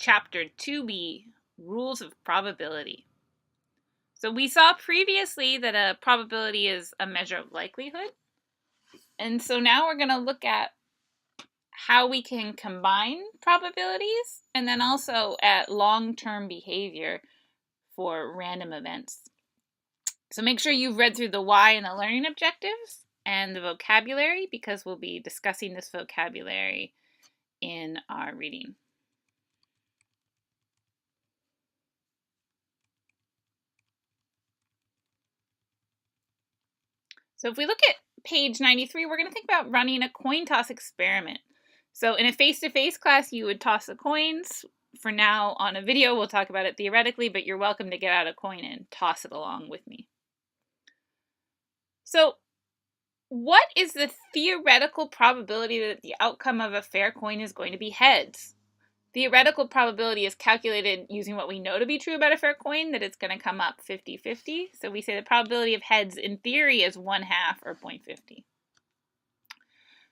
Chapter 2B, Rules of Probability. So we saw previously that a probability is a measure of likelihood. And so now we're going to look at how we can combine probabilities and then also at long-term behavior for random events. So make sure you've read through the why and the learning objectives and the vocabulary, because we'll be discussing this vocabulary in our reading. So if we look at page 93, we're going to think about running a coin toss experiment. So in a face-to-face class, you would toss the coins. For now, on a video, we'll talk about it theoretically, but you're welcome to get out a coin and toss it along with me. So what is the theoretical probability that the outcome of a fair coin is going to be heads? Theoretical probability is calculated using what we know to be true about a fair coin, that it's going to come up 50-50. So we say the probability of heads in theory is 1/2 or 0.50.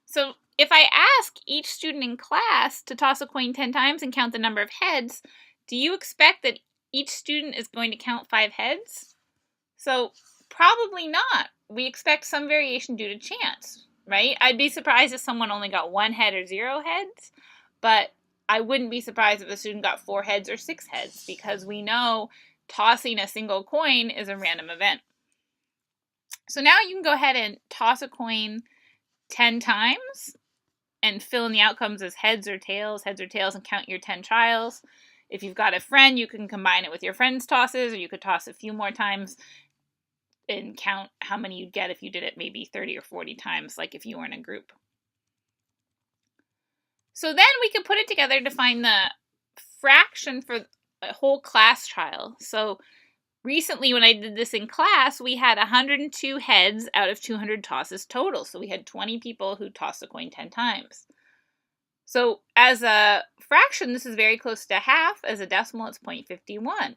So if I ask each student in class to toss a coin 10 times and count the number of heads, do you expect that each student is going to count 5 heads? So probably not. We expect some variation due to chance, right? I'd be surprised if someone only got 1 head or 0 heads, but I wouldn't be surprised if a student got 4 heads or 6 heads, because we know tossing a single coin is a random event. So now you can go ahead and toss a coin 10 times and fill in the outcomes as heads or tails, and count your 10 trials. If you've got a friend, you can combine it with your friend's tosses, or you could toss a few more times and count how many you'd get if you did it maybe 30 or 40 times, like if you were in a group. So then we could put it together to find the fraction for a whole class trial. So recently when I did this in class, we had 102 heads out of 200 tosses total. So we had 20 people who tossed a coin 10 times. So as a fraction, this is very close to half. As a decimal, it's 0.51.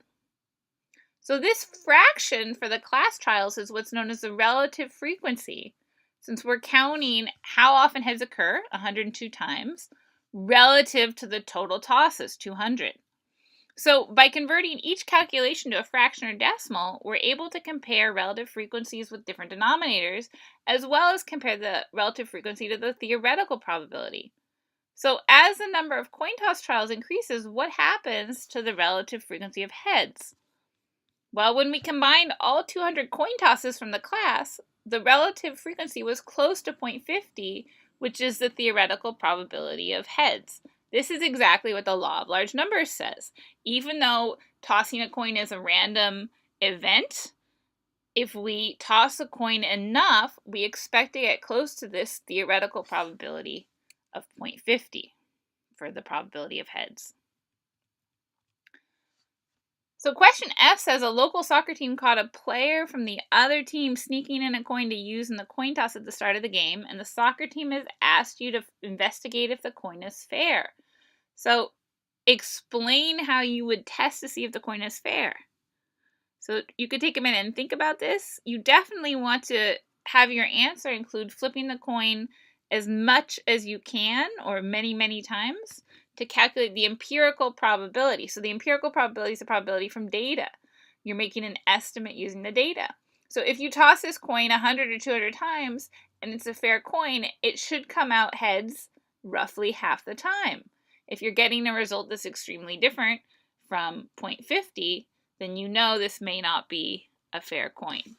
So this fraction for the class trials is what's known as the relative frequency, since we're counting how often heads occur, 102 times, relative to the total tosses, 200. So by converting each calculation to a fraction or decimal, we're able to compare relative frequencies with different denominators, as well as compare the relative frequency to the theoretical probability. So as the number of coin toss trials increases, what happens to the relative frequency of heads? Well, when we combined all 200 coin tosses from the class, the relative frequency was close to 0.50, which is the theoretical probability of heads. This is exactly what the law of large numbers says. Even though tossing a coin is a random event, if we toss a coin enough, we expect to get close to this theoretical probability of 0.50 for the probability of heads. So question F says a local soccer team caught a player from the other team sneaking in a coin to use in the coin toss at the start of the game, and the soccer team has asked you to investigate if the coin is fair. So explain how you would test to see if the coin is fair. So you could take a minute and think about this. You definitely want to have your answer include flipping the coin as much as you can, or many, many times, to calculate the empirical probability. So the empirical probability is a probability from data. You're making an estimate using the data. So if you toss this coin 100 or 200 times and it's a fair coin, it should come out heads roughly half the time. If you're getting a result that's extremely different from 0.50, then you know this may not be a fair coin.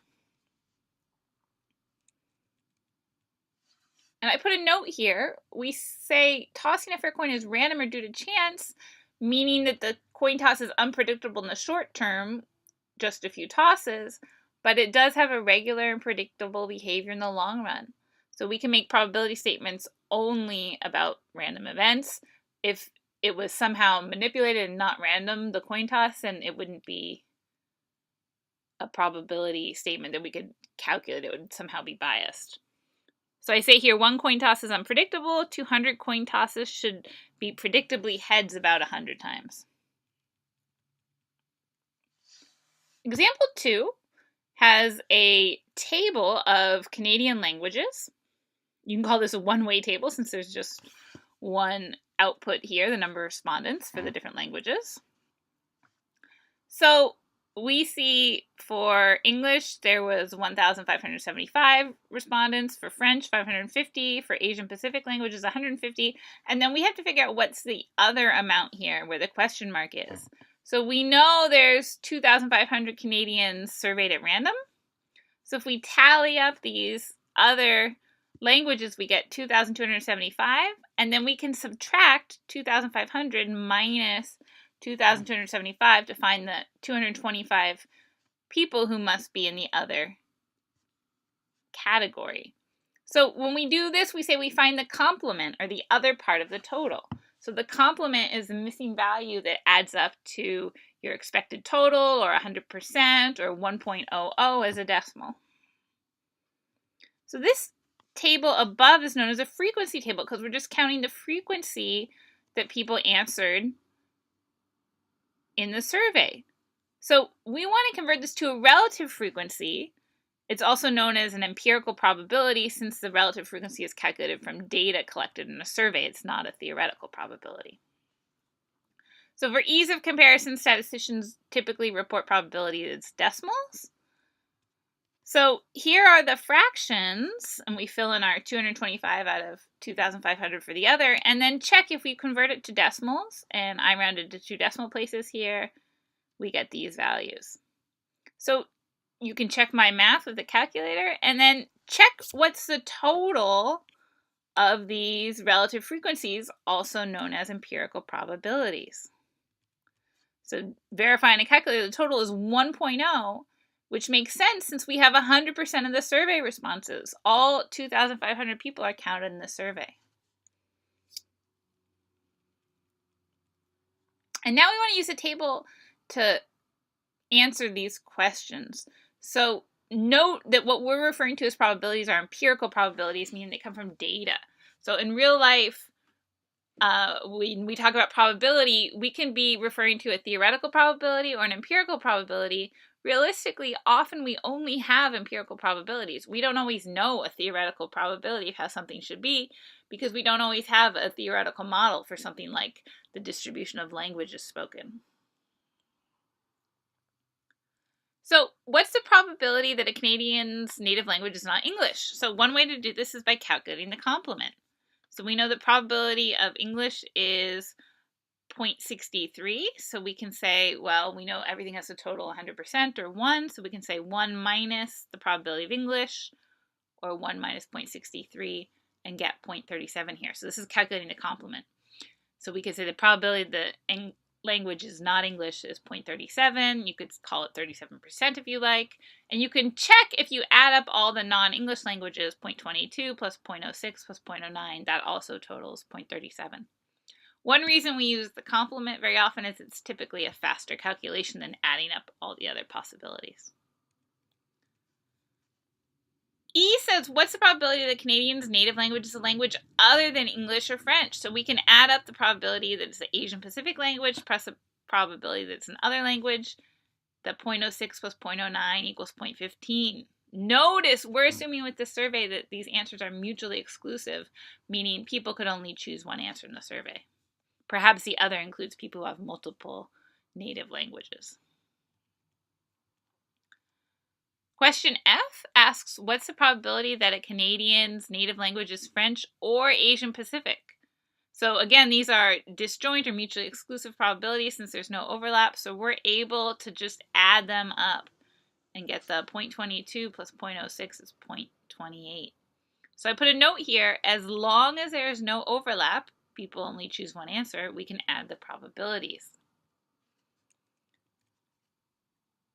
And I put a note here. We say tossing a fair coin is random or due to chance, meaning that the coin toss is unpredictable in the short term, just a few tosses, but it does have a regular and predictable behavior in the long run. So we can make probability statements only about random events. If it was somehow manipulated and not random, the coin toss, then it wouldn't be a probability statement that we could calculate. It would somehow be biased. So I say here 1 coin toss is unpredictable, 200 coin tosses should be predictably heads about 100 times. Example 2 has a table of Canadian languages. You can call this a one-way table since there's just one output here, the number of respondents for the different languages. So we see for English, there was 1,575 respondents. For French, 550. For Asian Pacific languages, 150. And then we have to figure out what's the other amount here where the question mark is. So we know there's 2,500 Canadians surveyed at random. So if we tally up these other languages, we get 2,275. And then we can subtract 2,500 minus 2,275 to find the 225 people who must be in the other category. So when we do this, we say we find the complement, or the other part of the total. So the complement is the missing value that adds up to your expected total, or 100%, or 1.00 as a decimal. So this table above is known as a frequency table because we're just counting the frequency that people answered in the survey. So we want to convert this to a relative frequency. It's also known as an empirical probability since the relative frequency is calculated from data collected in a survey. It's not a theoretical probability. So for ease of comparison, statisticians typically report probability as decimals. So here are the fractions, and we fill in our 225 out of 2,500 for the other, and then check if we convert it to decimals, and I rounded to 2 decimal places here, we get these values. So you can check my math with the calculator, and then check what's the total of these relative frequencies, also known as empirical probabilities. So verifying a calculator, the total is 1.0, which makes sense since we have 100% of the survey responses. All 2,500 people are counted in the survey. And now we want to use a table to answer these questions. So note that what we're referring to as probabilities are empirical probabilities, meaning they come from data. So in real life, when we talk about probability, we can be referring to a theoretical probability or an empirical probability. Realistically, often we only have empirical probabilities. We don't always know a theoretical probability of how something should be because we don't always have a theoretical model for something like the distribution of languages spoken. So what's the probability that a Canadian's native language is not English? So one way to do this is by calculating the complement. So we know the probability of English is 0.63. So we can say, well, we know everything has a total 100% or 1. So we can say 1 minus the probability of English, or 1 minus 0.63, and get 0.37 here. So this is calculating the complement. So we could say the probability that language is not English is 0.37. You could call it 37% if you like. And you can check if you add up all the non-English languages, 0.22 plus 0.06 plus 0.09, that also totals 0.37. One reason we use the complement very often is it's typically a faster calculation than adding up all the other possibilities. E says, what's the probability that a Canadian's native language is a language other than English or French? So we can add up the probability that it's an Asian Pacific language plus the probability that it's an other language. The 0.06 plus 0.09 equals 0.15. Notice we're assuming with the survey that these answers are mutually exclusive, meaning people could only choose one answer in the survey. Perhaps the other includes people who have multiple native languages. Question F asks, what's the probability that a Canadian's native language is French or Asian Pacific? So again, these are disjoint or mutually exclusive probabilities since there's no overlap, so we're able to just add them up and get the 0.22 plus 0.06 is 0.28. So I put a note here, as long as there's no overlap, people only choose one answer, we can add the probabilities.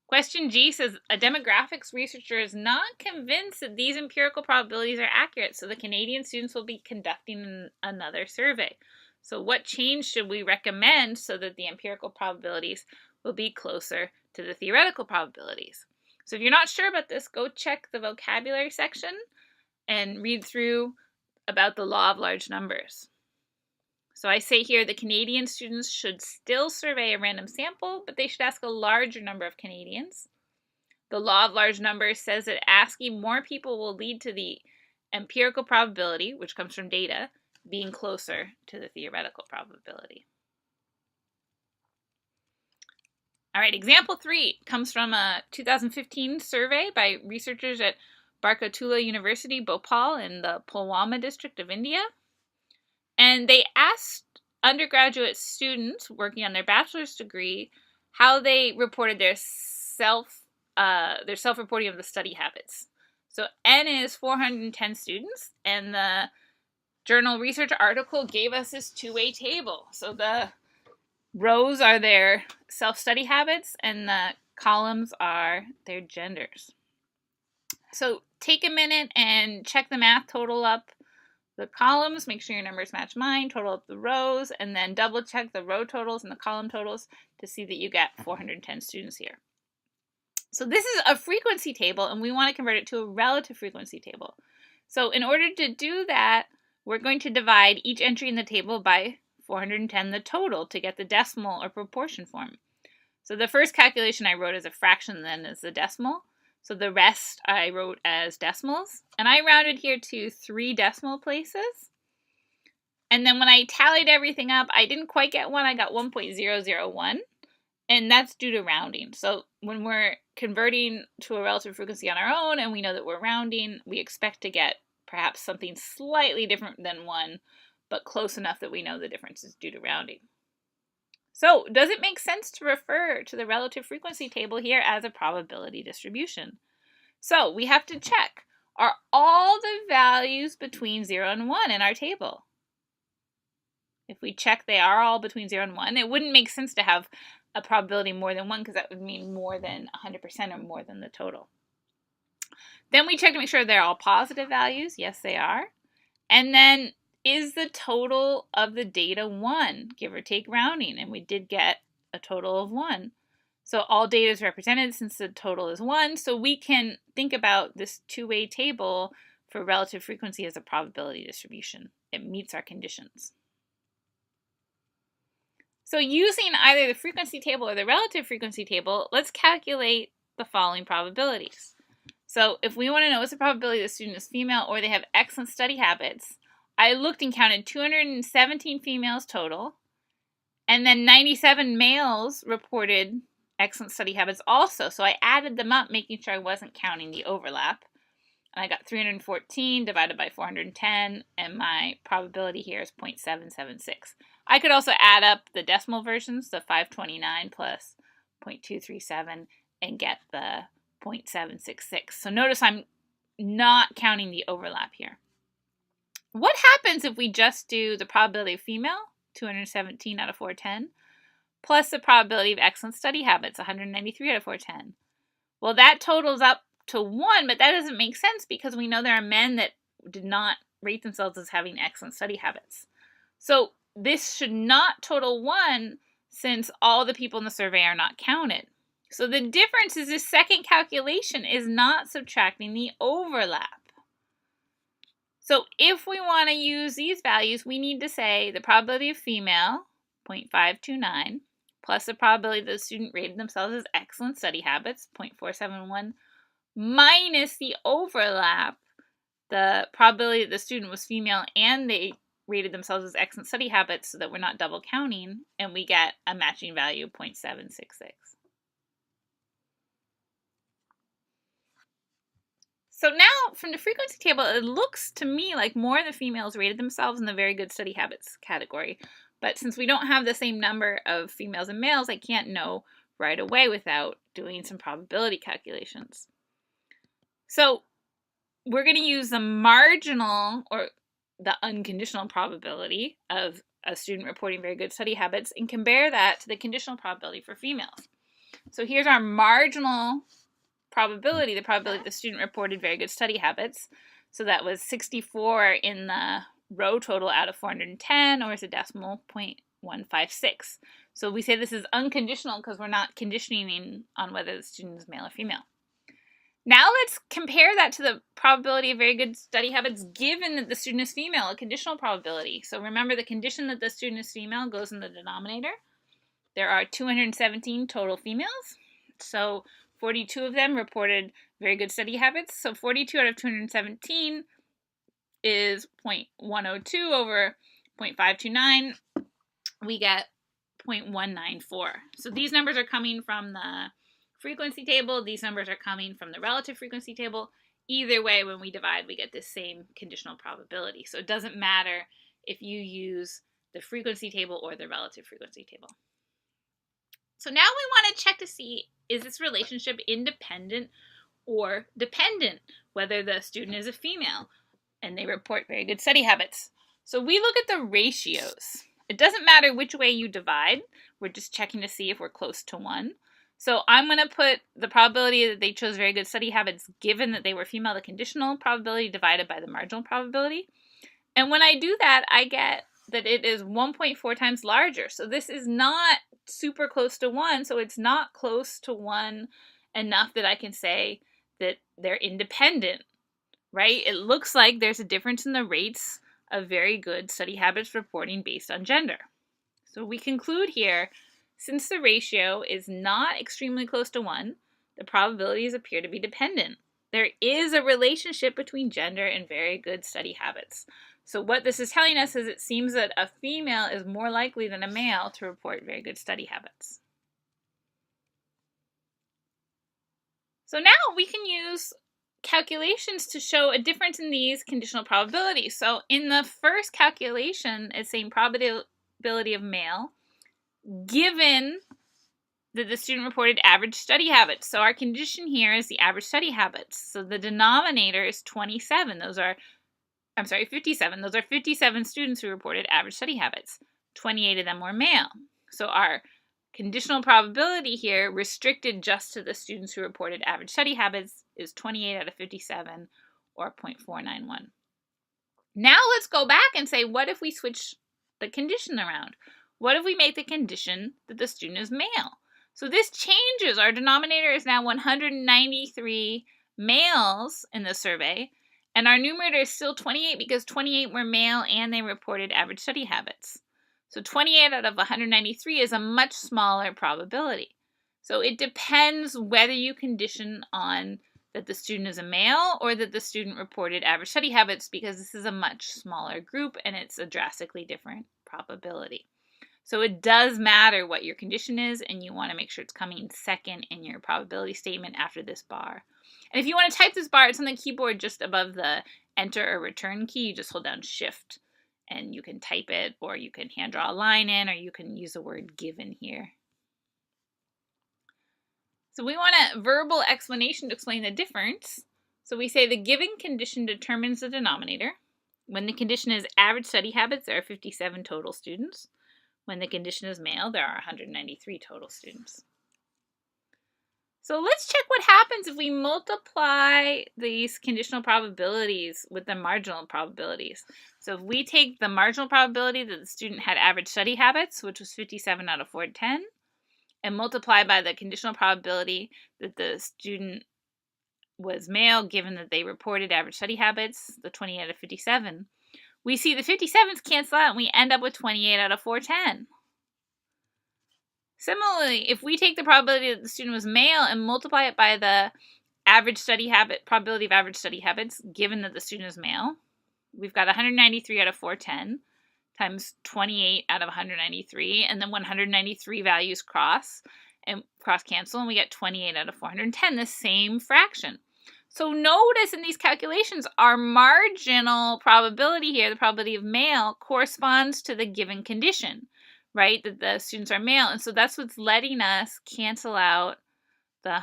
Question G says, a demographics researcher is not convinced that these empirical probabilities are accurate, so the Canadian students will be conducting another survey. So what change should we recommend so that the empirical probabilities will be closer to the theoretical probabilities? So if you're not sure about this, go check the vocabulary section and read through about the law of large numbers. So I say here the Canadian students should still survey a random sample, but they should ask a larger number of Canadians. The law of large numbers says that asking more people will lead to the empirical probability, which comes from data, being closer to the theoretical probability. All right, example 3 comes from a 2015 survey by researchers at Barkatullah University, Bhopal, in the Pulwama district of India. And they asked undergraduate students working on their bachelor's degree how they reported their self-reporting of the study habits. So N is 410 students, and the journal research article gave us this two-way table. So the rows are their self-study habits, and the columns are their genders. So take a minute and check the math, total up the columns, make sure your numbers match mine, total up the rows, and then double check the row totals and the column totals to see that you get 410 students here. So this is a frequency table, and we want to convert it to a relative frequency table. So in order to do that, we're going to divide each entry in the table by 410, the total, to get the decimal or proportion form. So the first calculation I wrote as a fraction, then as the decimal. So the rest I wrote as decimals. And I rounded here to 3 decimal places. And then when I tallied everything up, I didn't quite get 1. I got 1.001. And that's due to rounding. So when we're converting to a relative frequency on our own and we know that we're rounding, we expect to get perhaps something slightly different than 1, but close enough that we know the difference is due to rounding. So does it make sense to refer to the relative frequency table here as a probability distribution? So we have to check, are all the values between 0 and 1 in our table? If we check they are all between 0 and 1, it wouldn't make sense to have a probability more than 1 because that would mean more than 100% or more than the total. Then we check to make sure they're all positive values. Yes, they are. And then is the total of the data 1, give or take rounding? And we did get a total of 1. So all data is represented since the total is 1. So we can think about this two-way table for relative frequency as a probability distribution. It meets our conditions. So using either the frequency table or the relative frequency table, let's calculate the following probabilities. So if we want to know what's the probability the student is female or they have excellent study habits, I looked and counted 217 females total, and then 97 males reported excellent study habits also. So I added them up, making sure I wasn't counting the overlap. And I got 314 divided by 410, and my probability here is 0.776. I could also add up the decimal versions, the 529 plus 0.237, and get the 0.766. So notice I'm not counting the overlap here. What happens if we just do the probability of female, 217 out of 410, plus the probability of excellent study habits, 193 out of 410? Well, that totals up to 1, but that doesn't make sense because we know there are men that did not rate themselves as having excellent study habits. So this should not total 1 since all the people in the survey are not counted. So the difference is this second calculation is not subtracting the overlap. So if we want to use these values, we need to say the probability of female, 0.529, plus the probability that the student rated themselves as excellent study habits, 0.471, minus the overlap, the probability that the student was female and they rated themselves as excellent study habits so that we're not double counting, and we get a matching value of 0.766. So now, from the frequency table, it looks to me like more of the females rated themselves in the very good study habits category. But since we don't have the same number of females and males, I can't know right away without doing some probability calculations. So we're going to use the marginal or the unconditional probability of a student reporting very good study habits and compare that to the conditional probability for females. So here's our marginal probability, the probability the student reported very good study habits. So that was 64 in the row total out of 410, or as a decimal, 0.156. So we say this is unconditional because we're not conditioning on whether the student is male or female. Now let's compare that to the probability of very good study habits given that the student is female, a conditional probability. So remember, the condition that the student is female goes in the denominator. There are 217 total females. So 42 of them reported very good study habits. So 42 out of 217 is 0.102 over 0.529, we get 0.194. So these numbers are coming from the frequency table. These numbers are coming from the relative frequency table. Either way, when we divide, we get the same conditional probability. So it doesn't matter if you use the frequency table or the relative frequency table. So now we want to check to see, is this relationship independent or dependent, whether the student is a female and they report very good study habits. So we look at the ratios. It doesn't matter which way you divide. We're just checking to see if we're close to 1. So I'm going to put the probability that they chose very good study habits given that they were female, the conditional probability divided by the marginal probability. And when I do that, I get that it is 1.4 times larger. So this is not super close to 1. So it's not close to 1 enough that I can say that they're independent, right? It looks like there's a difference in the rates of very good study habits reporting based on gender. So we conclude here, since the ratio is not extremely close to 1, the probabilities appear to be dependent. There is a relationship between gender and very good study habits. So what this is telling us is it seems that a female is more likely than a male to report very good study habits. So now we can use calculations to show a difference in these conditional probabilities. So in the first calculation, it's saying probability of male given that the student reported average study habits. So our condition here is the average study habits. So the denominator is 57. 57. Those are 57 students who reported average study habits. 28 of them were male. So our conditional probability here, restricted just to the students who reported average study habits, is 28 out of 57, or 0.491. Now let's go back and say, what if we switch the condition around? What if we make the condition that the student is male? So this changes. Our denominator is now 193 males in the survey, and our numerator is still 28 because 28 were male and they reported average study habits. So 28 out of 193 is a much smaller probability. So it depends whether you condition on that the student is a male or that the student reported average study habits, because this is a much smaller group and it's a drastically different probability. So it does matter what your condition is, and you want to make sure it's coming second in your probability statement after this bar. And if you want to type this bar, it's on the keyboard just above the enter or return key. You just hold down shift and you can type it, or you can hand draw a line in, or you can use the word given here. So we want a verbal explanation to explain the difference. So we say the given condition determines the denominator. When the condition is average study habits, there are 57 total students. When the condition is male, there are 193 total students. So let's check what happens if we multiply these conditional probabilities with the marginal probabilities. So if we take the marginal probability that the student had average study habits, which was 57 out of 410, and multiply by the conditional probability that the student was male, given that they reported average study habits, the 28 out of 57, we see the 57s cancel out and we end up with 28 out of 410. Similarly, if we take the probability that the student was male and multiply it by the average study habit, probability of average study habits, given that the student is male, we've got 193 out of 410 times 28 out of 193, and then 193 values cross cancel, and we get 28 out of 410, the same fraction. So notice in these calculations, our marginal probability here, the probability of male, corresponds to the given condition, right? That the students are male. And so that's what's letting us cancel out the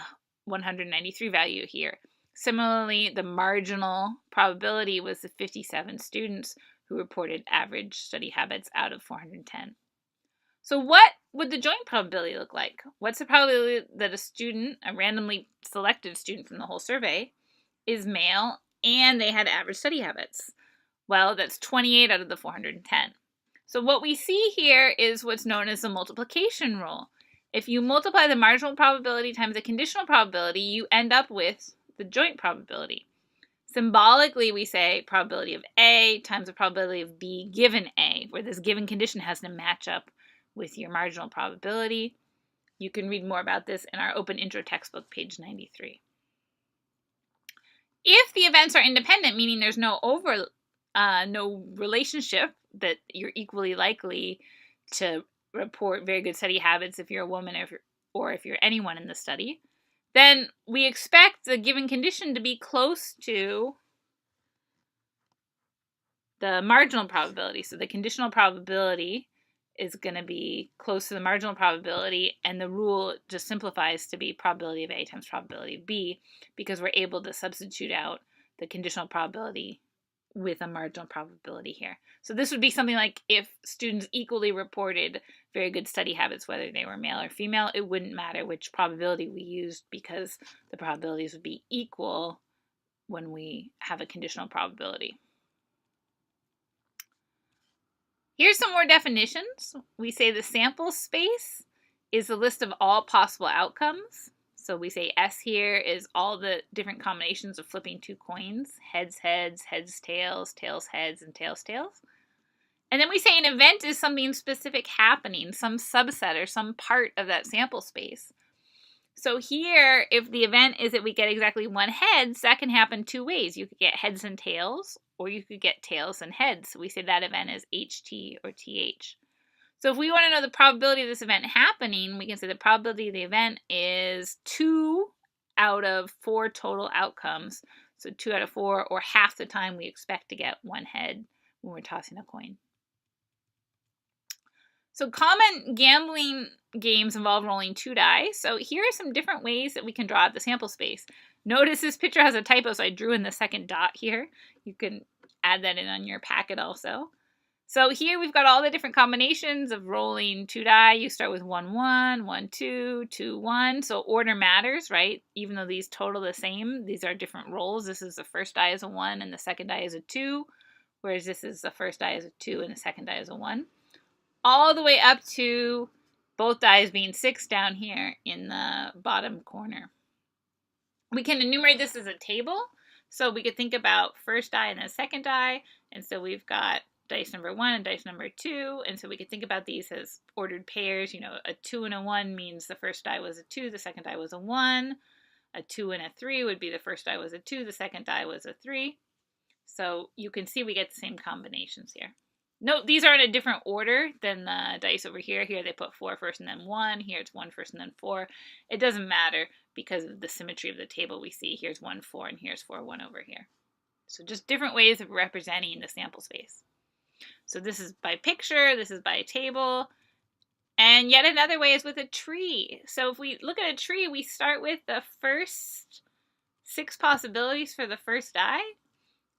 193 value here. Similarly, the marginal probability was the 57 students who reported average study habits out of 410. So what would the joint probability look like? What's the probability that a student, a randomly selected student from the whole survey, is male and they had average study habits? Well, that's 28 out of the 410. So what we see here is what's known as the multiplication rule. If you multiply the marginal probability times the conditional probability, you end up with the joint probability. Symbolically, we say probability of A times the probability of B given A, where this given condition has to match up with your marginal probability. You can read more about this in our Open Intro textbook, page 93. If the events are independent, meaning there's no overlap no relationship that you're equally likely to report very good study habits if you're a woman or if you're anyone in the study, then we expect the given condition to be close to the marginal probability. So the conditional probability is going to be close to the marginal probability, and the rule just simplifies to be probability of A times probability of B, because we're able to substitute out the conditional probability with a marginal probability here. So this would be something like if students equally reported very good study habits, whether they were male or female, it wouldn't matter which probability we used because the probabilities would be equal when we have a conditional probability. Here's some more definitions. We say the sample space is the list of all possible outcomes. So we say S here is all the different combinations of flipping two coins, heads, heads, heads, tails, tails, heads, and tails, tails. And then we say an event is something specific happening, some subset or some part of that sample space. So here, if the event is that we get exactly one heads, that can happen two ways. You could get heads and tails, or you could get tails and heads. So we say that event is HT or TH. So if we want to know the probability of this event happening, we can say the probability of the event is 2 out of 4 total outcomes. So 2 out of 4, or half the time we expect to get one head when we're tossing a coin. So common gambling games involve rolling 2 die. So here are some different ways that we can draw out the sample space. Notice this picture has a typo, so I drew in the second dot here. You can add that in on your packet also. So here we've got all the different combinations of rolling 2 die. You start with 1, 1, 1, 2, 2, 1. So order matters, right? Even though these total the same, these are different rolls. This is the first die is a 1 and the second die is a 2, whereas this is the first die is a 2 and the second die is a 1. All the way up to both dies being 6 down here in the bottom corner. We can enumerate this as a table. So we could think about first die and then second die. And so we've got dice number 1 and dice number 2. And so we could think about these as ordered pairs. You know, a 2 and a 1 means the first die was a 2, the second die was a 1. A 2 and a 3 would be the first die was a 2, the second die was a 3. So you can see we get the same combinations here. Note, these are in a different order than the dice over here. Here they put 4 first and then 1. Here it's 1 first and then 4. It doesn't matter because of the symmetry of the table we see. Here's 1, 4, and here's 4, 1 over here. So just different ways of representing the sample space. So this is by picture, this is by table, and yet another way is with a tree. So if we look at a tree, we start with the first 6 possibilities for the first die,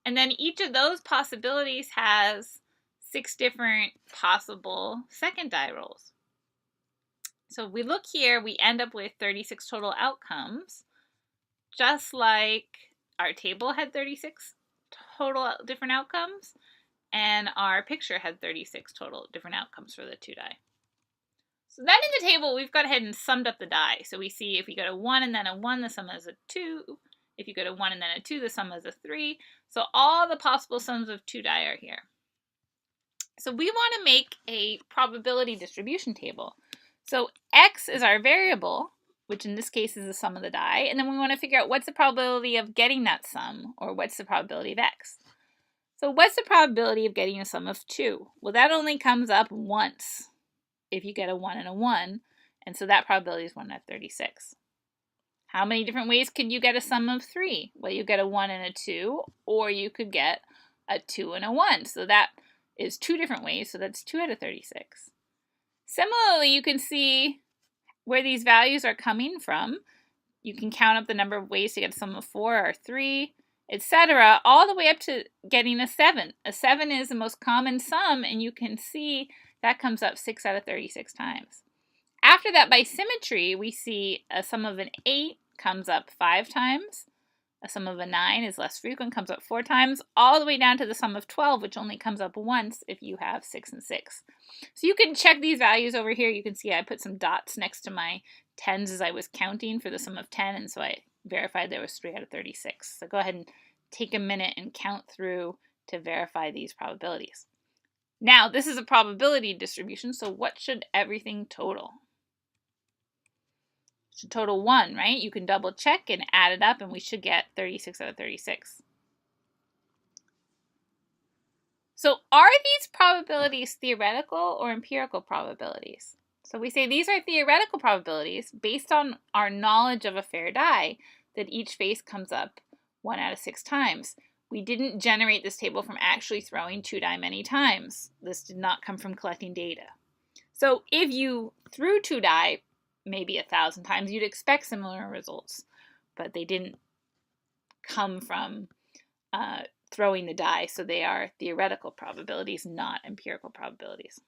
and then each of those possibilities has 6 different possible second die rolls. So if we look here, we end up with 36 total outcomes, just like our table had 36 total different outcomes, and our picture had 36 total different outcomes for the 2 die. So then in the table, we've gone ahead and summed up the die. So we see if you got a 1 and then a 1, the sum is a 2. If you got a 1 and then a 2, the sum is a 3. So all the possible sums of 2 die are here. So we want to make a probability distribution table. So x is our variable, which in this case is the sum of the die, and then we want to figure out what's the probability of getting that sum, or what's the probability of x. So what's the probability of getting a sum of 2? Well, that only comes up once if you get a 1 and a 1, and so that probability is 1 out of 36. How many different ways could you get a sum of 3? Well, you get a 1 and a 2, or you could get a 2 and a 1. So that is 2 different ways, so that's 2 out of 36. Similarly, you can see where these values are coming from. You can count up the number of ways to get a sum of 4 or 3, etc., all the way up to getting a 7. A 7 is the most common sum, and you can see that comes up 6 out of 36 times. After that, by symmetry, we see a sum of an 8 comes up 5 times. A sum of a 9 is less frequent, comes up 4 times, all the way down to the sum of 12, which only comes up once if you have 6 and 6. So you can check these values over here. You can see I put some dots next to my 10s as I was counting for the sum of 10, and so I verified there was 3 out of 36. So go ahead and take a minute and count through to verify these probabilities. Now, this is a probability distribution, so what should everything total? It should total 1, right? You can double check and add it up, and we should get 36 out of 36. So are these probabilities theoretical or empirical probabilities? So we say these are theoretical probabilities based on our knowledge of a fair die that each face comes up 1 out of 6 times. We didn't generate this table from actually throwing 2 die many times. This did not come from collecting data. So if you threw 2 die maybe 1,000 times, you'd expect similar results, but they didn't come from throwing the die, so they are theoretical probabilities, not empirical probabilities.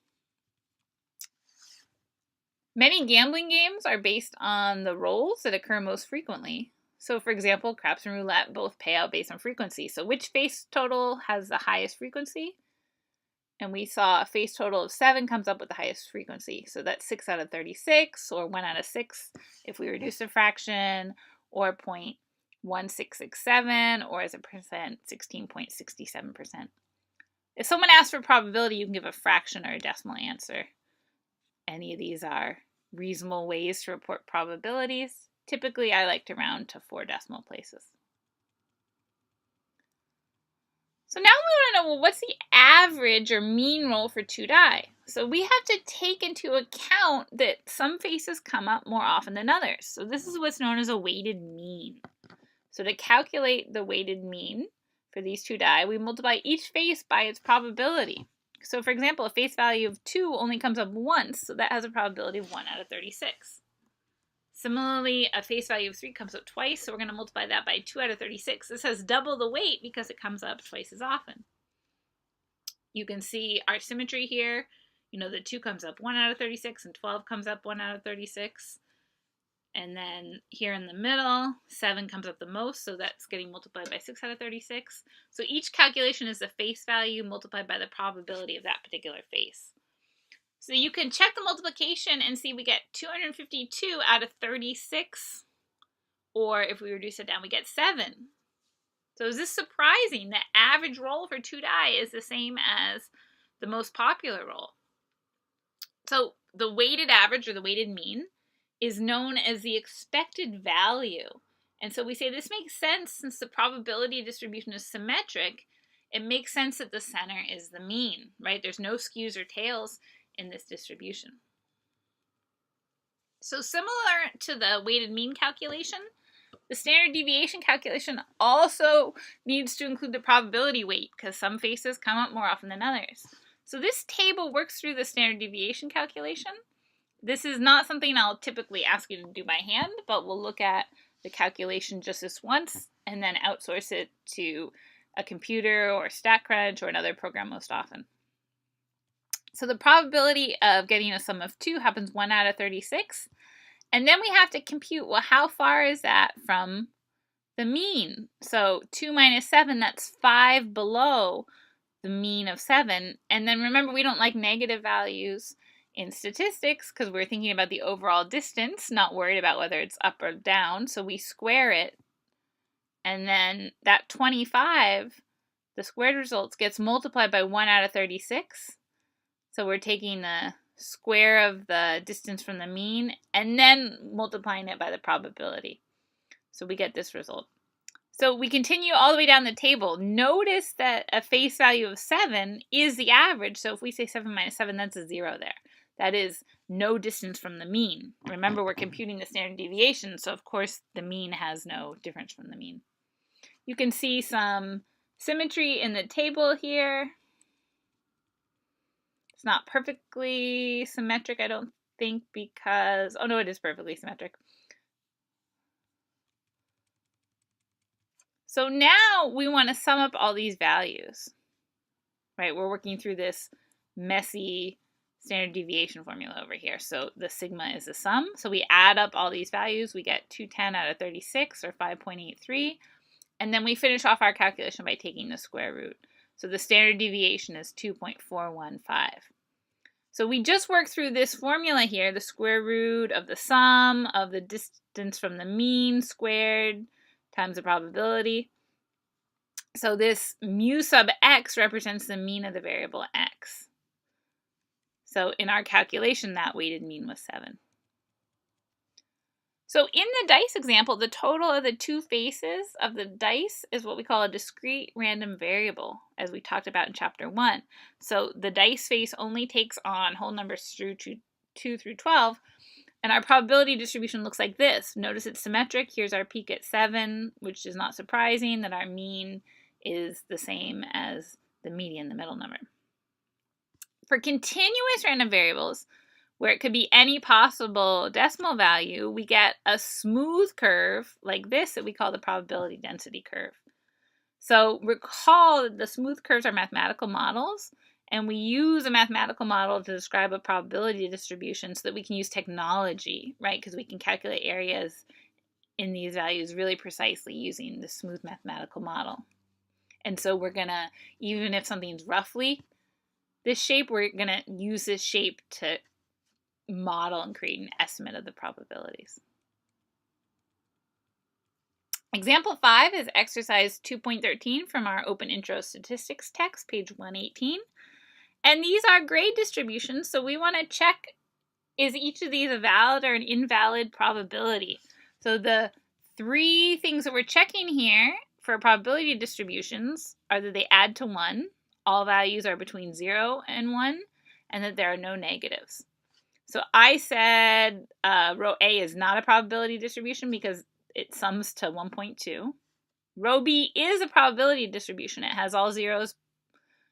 Many gambling games are based on the rolls that occur most frequently. So for example, craps and roulette both pay out based on frequency. So which face total has the highest frequency? And we saw a face total of 7 comes up with the highest frequency. So that's 6 out of 36, or 1 out of 6 if we reduce a fraction, or 0.1667, or as a percent, 16.67%. If someone asks for probability, you can give a fraction or a decimal answer. Any of these are reasonable ways to report probabilities. Typically, I like to round to 4 decimal places. So now we want to know, well, what's the average or mean roll for 2 die? So we have to take into account that some faces come up more often than others. So this is what's known as a weighted mean. So to calculate the weighted mean for these 2 die, we multiply each face by its probability. So for example, a face value of 2 only comes up once, so that has a probability of 1 out of 36. Similarly, a face value of 3 comes up twice, so we're going to multiply that by 2 out of 36. This has double the weight because it comes up twice as often. You can see our symmetry here. You know, the 2 comes up 1 out of 36, and 12 comes up 1 out of 36. And then here in the middle, 7 comes up the most, so that's getting multiplied by 6 out of 36. So each calculation is the face value multiplied by the probability of that particular face. So you can check the multiplication and see we get 252 out of 36, or if we reduce it down, we get 7. So is this surprising? The average roll for 2 die is the same as the most popular roll. So the weighted average, or the weighted mean, is known as the expected value. And so we say this makes sense since the probability distribution is symmetric. It makes sense that the center is the mean, right? There's no skews or tails in this distribution. So similar to the weighted mean calculation, the standard deviation calculation also needs to include the probability weight because some faces come up more often than others. So this table works through the standard deviation calculation. This is not something I'll typically ask you to do by hand, but we'll look at the calculation just this once and then outsource it to a computer or StatCrunch or another program most often. So the probability of getting a sum of 2 happens 1 out of 36. And then we have to compute, well, how far is that from the mean? So 2 minus 7, that's 5 below the mean of 7. And then remember, we don't like negative values in statistics because we're thinking about the overall distance, not worried about whether it's up or down. So we square it. And then that 25, the squared results, gets multiplied by 1 out of 36. So we're taking the square of the distance from the mean and then multiplying it by the probability. So we get this result. So we continue all the way down the table. Notice that a face value of 7 is the average. So if we say 7 minus 7, that's a 0 there. That is no distance from the mean. Remember, we're computing the standard deviation, so of course the mean has no difference from the mean. You can see some symmetry in the table here. It's not perfectly symmetric, I don't think, because, oh no, it is perfectly symmetric. So now we want to sum up all these values, right? We're working through this messy standard deviation formula over here. So the sigma is the sum. So we add up all these values. We get 210 out of 36, or 5.83. And then we finish off our calculation by taking the square root. So the standard deviation is 2.415. So we just worked through this formula here, the square root of the sum of the distance from the mean squared times the probability. So this mu sub x represents the mean of the variable x. So in our calculation, that weighted mean was 7. So in the dice example, the total of the 2 faces of the dice is what we call a discrete random variable. as we talked about in Chapter 1. So the dice face only takes on whole numbers through 2 through 12, and our probability distribution looks like this. Notice it's symmetric. Here's our peak at 7, which is not surprising that our mean is the same as the median, the middle number. For continuous random variables, where it could be any possible decimal value, we get a smooth curve like this that we call the probability density curve. So recall that the smooth curves are mathematical models, and we use a mathematical model to describe a probability distribution so that we can use technology, right? Because we can calculate areas in these values really precisely using the smooth mathematical model. And so we're going to, even if something's roughly this shape, we're going to use this shape to model and create an estimate of the probabilities. Example 5 is exercise 2.13 from our Open Intro Statistics text, page 118. And these are grade distributions, so we want to check, is each of these a valid or an invalid probability? So the 3 things that we're checking here for probability distributions are that they add to 1, all values are between 0 and 1, and that there are no negatives. So I said row A is not a probability distribution because it sums to 1.2. Row B is a probability distribution. It has all zeros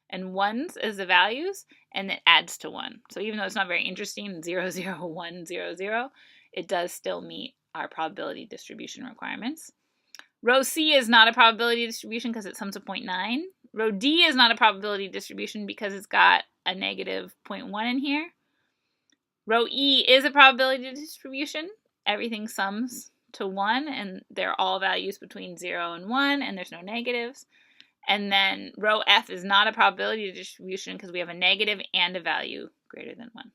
and ones as the values, and it adds to 1. So even though it's not very interesting, 0, 0, 1, 0, 0, it does still meet our probability distribution requirements. Row C is not a probability distribution because it sums to 0.9. Row D is not a probability distribution because it's got a negative 0.1 in here. Row E is a probability distribution. Everything sums to 1, and they're all values between 0 and 1, and there's no negatives. And then row F is not a probability distribution because we have a negative and a value greater than 1.